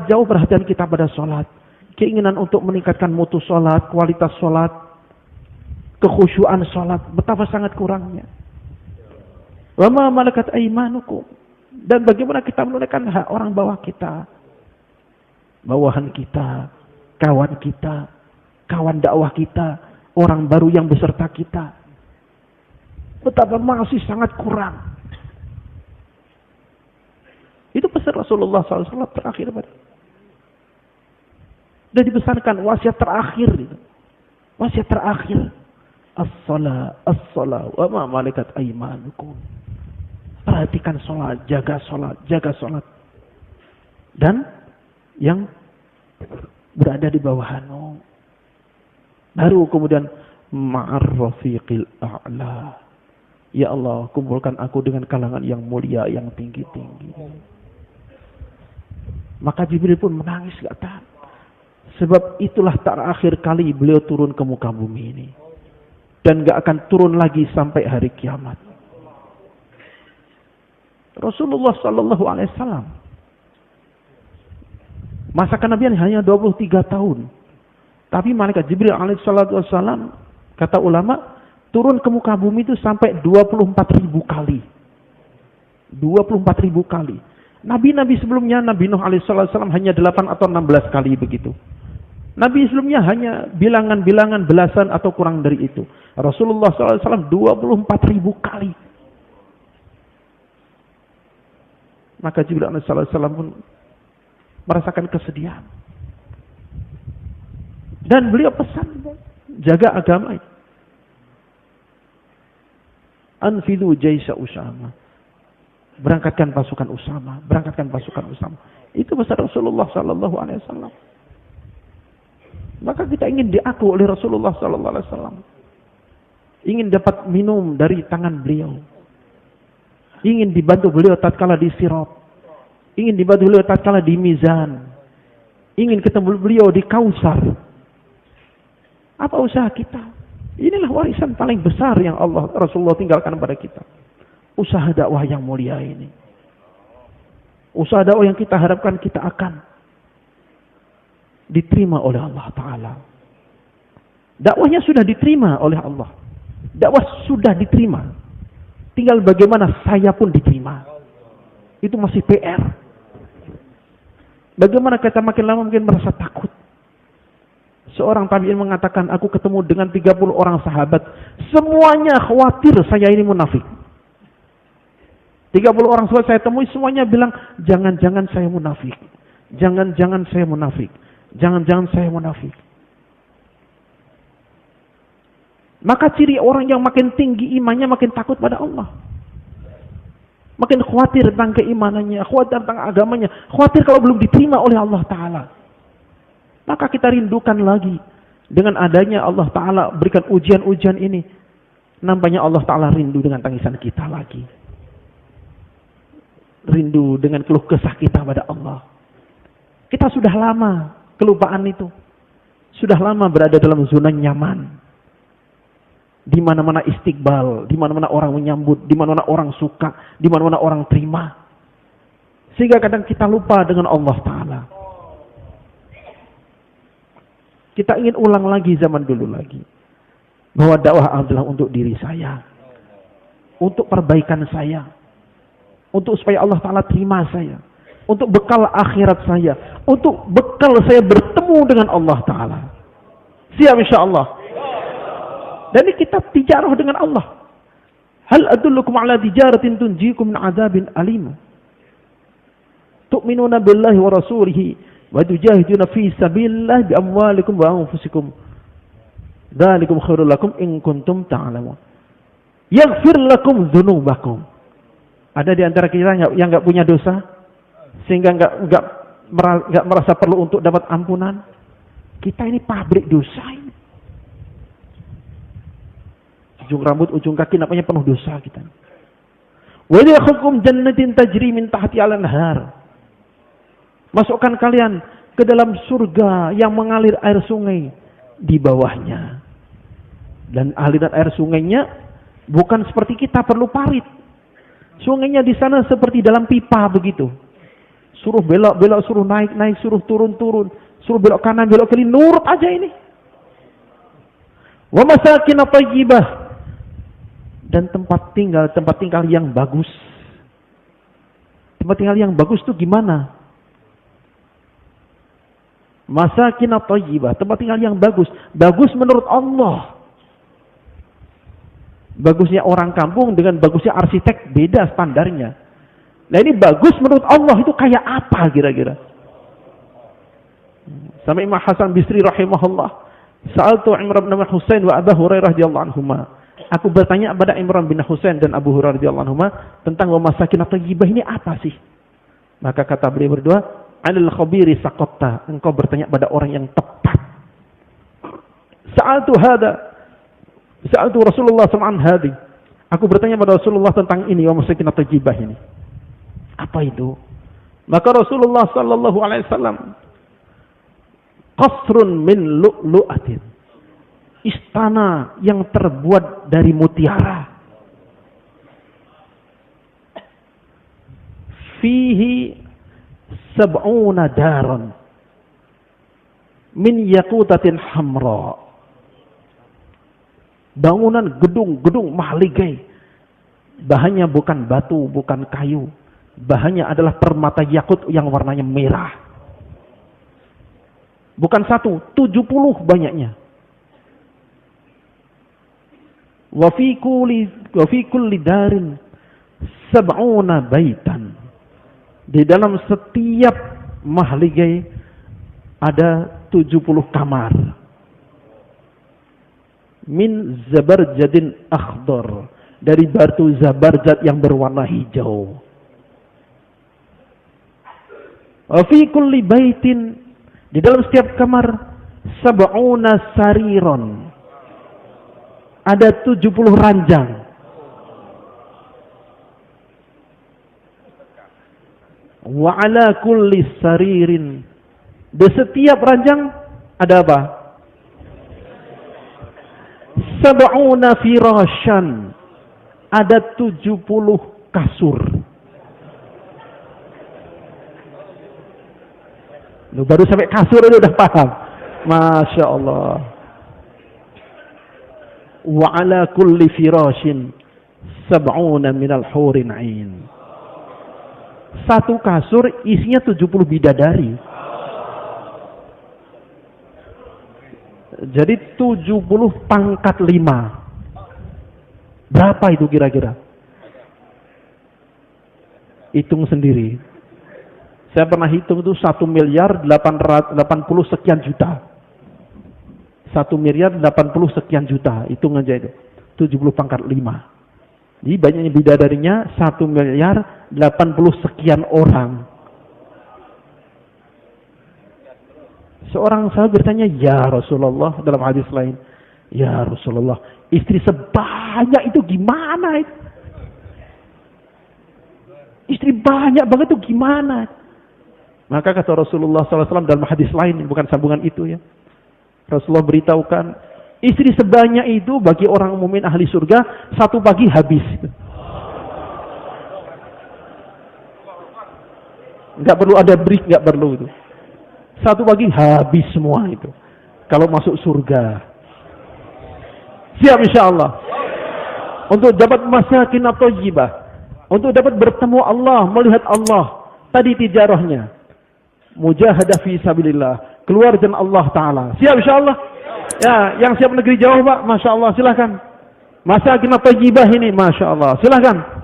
Jauh perhatian kita pada sholat. Keinginan untuk meningkatkan mutu sholat, kualitas sholat, kekhusyuan sholat, betapa sangat kurangnya. Wa ma malakat aymanukum. Dan bagaimana kita menunaikan hak orang bawah kita, bawahan kita, kawan dakwah kita, orang baru yang beserta kita. Betapa masih sangat kurang. Itu pesan Rasulullah SAW terakhir pada. Dan dipesankan wasiat terakhir itu. Wasiat terakhir. As-salat wa ma malakat aymanukum. Perhatikan sholat, jaga sholat. Dan yang berada di bawahanmu. Baru kemudian ma'ar rafiqil a'la. Ya Allah, kumpulkan aku dengan kalangan yang mulia, yang tinggi-tinggi. Maka Jibril pun menangis gak tahan. Sebab itulah terakhir kali beliau turun ke muka bumi ini. Dan gak akan turun lagi sampai hari kiamat. Rasulullah SAW. Masa kenabian hanya 23 tahun. Tapi malaikat Jibril alaihissalam, kata ulama, turun ke muka bumi itu sampai 24.000 kali. 24.000 kali. Nabi-nabi sebelumnya, Nabi Nuh alaihissalam hanya 8 atau 16 kali begitu. Nabi sebelumnya hanya bilangan-bilangan belasan atau kurang dari itu. Rasulullah SAW 24.000 kali. Maka Jibril alaihissalam pun merasakan kesedihan. Dan beliau pesan, jaga agama. Anfidhu jaisa Usama. Berangkatkan pasukan Usama. Itu pesan Rasulullah SAW. Maka kita ingin diaku oleh Rasulullah SAW. Ingin dapat minum dari tangan beliau. Ingin dibantu beliau tatkala di Sirat. Ingin dibantu beliau tatkala di Mizan. Ingin ketemu beliau di Kausar. Apa usaha kita? Inilah warisan paling besar yang Rasulullah tinggalkan pada kita. Usaha dakwah yang mulia ini. Usaha dakwah yang kita harapkan kita akan diterima oleh Allah Ta'ala. Dakwahnya sudah diterima oleh Allah. Dakwah sudah diterima. Tinggal bagaimana saya pun diterima. Itu masih PR. Bagaimana kita makin lama mungkin merasa takut. Seorang tabi'in mengatakan, aku ketemu dengan 30 orang sahabat. Semuanya khawatir saya ini munafik. 30 orang sahabat saya temui semuanya bilang, jangan-jangan saya munafik. Jangan-jangan saya munafik. Jangan-jangan saya munafik. Maka ciri orang yang makin tinggi imannya makin takut pada Allah. Makin khawatir tentang keimanannya, khawatir tentang agamanya, khawatir kalau belum diterima oleh Allah Ta'ala. Maka kita rindukan lagi dengan adanya Allah Ta'ala berikan ujian-ujian ini. Nampaknya Allah Ta'ala rindu dengan tangisan kita lagi. Rindu dengan keluh kesah kita pada Allah. Kita sudah lama kelupaan itu. Sudah lama berada dalam zona nyaman. Di mana-mana istiqbal, di mana-mana orang menyambut, di mana-mana orang suka, di mana-mana orang terima. Sehingga kadang kita lupa dengan Allah Ta'ala. Kita ingin ulang lagi zaman dulu lagi. Bahwa dakwah adalah untuk diri saya. Untuk perbaikan saya. Untuk supaya Allah Ta'ala terima saya. Untuk bekal akhirat saya. Untuk bekal saya bertemu dengan Allah Ta'ala. Siap insyaAllah. Dan ini kitab tijarah dengan Allah. Hal adullukum ala tijaratin tunjikum min azabin alim. Tu'minuna billahi wa rasulihi. Wa tujahiduna fi sabilillah bi amwalikum wa anfusikum. Dzalikum khairul lakum in kuntum ta'lamun. Yaghfir lakum dzunubakum. Ada di antara kita yang enggak punya dosa sehingga enggak merasa perlu untuk dapat ampunan. Kita ini pabrik dosa ini. Ujung rambut, ujung kaki namanya penuh dosa kita. Wa yadkhulukum jannatin tajri min tahtiha al-anhar. Masukkan kalian ke dalam surga yang mengalir air sungai di bawahnya. Dan aliran air sungainya bukan seperti kita perlu parit. Sungainya di sana seperti dalam pipa begitu. Suruh belok-belok, suruh naik-naik, suruh turun-turun, suruh belok kanan, belok kiri, nurut aja ini. Wa masakin thayyibah, dan tempat tinggal yang bagus. Tempat tinggal yang bagus itu gimana? Masakin thayyibah, tempat tinggal yang bagus. Bagus menurut Allah. Bagusnya orang kampung dengan bagusnya arsitek beda standarnya. Nah ini bagus menurut Allah itu kayak apa kira-kira? Sampai Imam Hasan Bisri rahimahullah, sa'altu Imran bin Husain wa Abu Hurairah radhiyallahu anhuma. Aku bertanya kepada Imran bin Husain dan Abu Hurairah radhiyallahu anhuma tentang wa masakin thayyibah ini apa sih? Maka kata beliau berdua, "Alal khabiri saqatta." Engkau bertanya pada orang yang tepat. Sa'altu Rasulullah sallallahu alaihi. Aku bertanya pada Rasulullah tentang ini, wa masakin thayyibah ini. Apa itu? Maka Rasulullah sallallahu alaihi wasallam, qasrun min lu'lu'atin. Istana yang terbuat dari mutiara. Fihi sab'una daran min yaqutatin hamra. Bangunan gedung-gedung mahligai. Bahannya bukan batu, bukan kayu. Bahannya adalah permata yakut yang warnanya merah. Bukan 1, 70 banyaknya. Wa fi kulli darin sab'una baitan. Di dalam setiap mahligai ada 70 kamar. Min zabarjadin akhdar, dari batu zabarjad yang berwarna hijau. Wa fi kulli baitin, di dalam setiap kamar sab'una sariron, ada 70 ranjang. Wa ala kulli saririn, di setiap ranjang ada apa? Sab'una firasyan, ada 70 kasur. Lu baru sampai kasur itu udah paham. Masya Allah. Wa ala kulli firasyin sab'una minal hurin ain. Satu kasur isinya 70 bidadari. Jadi 70 pangkat 5. Berapa itu kira-kira? Hitung sendiri. Saya pernah hitung itu 1.880 sekian juta. 1.080 sekian juta. Hitung aja itu. 70 pangkat 5. Jadi banyaknya bidadarinya 1.080 sekian orang. Seorang sahabat bertanya, "Ya Rasulullah," dalam hadis lain, "Ya Rasulullah, istri sebanyak itu gimana itu? Istri banyak banget itu gimana?" Maka kata Rasulullah SAW dalam hadis lain, bukan sambungan itu ya. Rasulullah beritahukan, istri sebanyak itu bagi orang mukmin ahli surga, satu pagi habis. Enggak perlu ada break, enggak perlu itu. Satu pagi habis semua itu. Kalau masuk surga. Siap insyaAllah. Untuk dapat masakin thayyibah. Untuk dapat bertemu Allah, melihat Allah. Tadi tijarahnya. Mujahadah fi sabilillah. Keluar jalan Allah Ta'ala. Siap insyaAllah. Ya, yang siap negeri jauh Pak. Masya Allah silahkan. Masakin thayyibah ini. Masya Allah silahkan.